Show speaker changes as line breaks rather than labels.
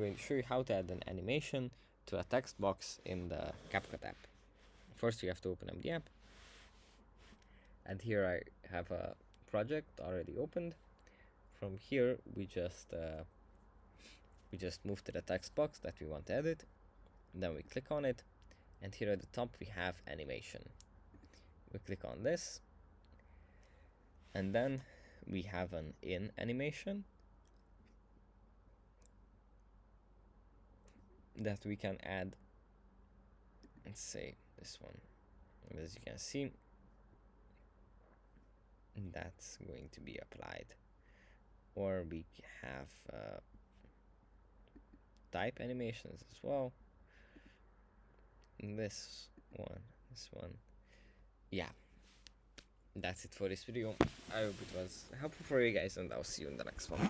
I'm going to show you how to add an animation to a text box in the CapCut app. First, you have to open up the app, and here I have a project already opened. From here, we just move to the text box that we want to edit, and then we click on it, and here at the top we have animation. We click on this, and then we have an in animation that we can add. Let's say this one. As you can see, that's going to be applied. Or we have type animations as well. This one. Yeah, that's it for this video. I hope it was helpful for you guys, and I'll see you in the next one.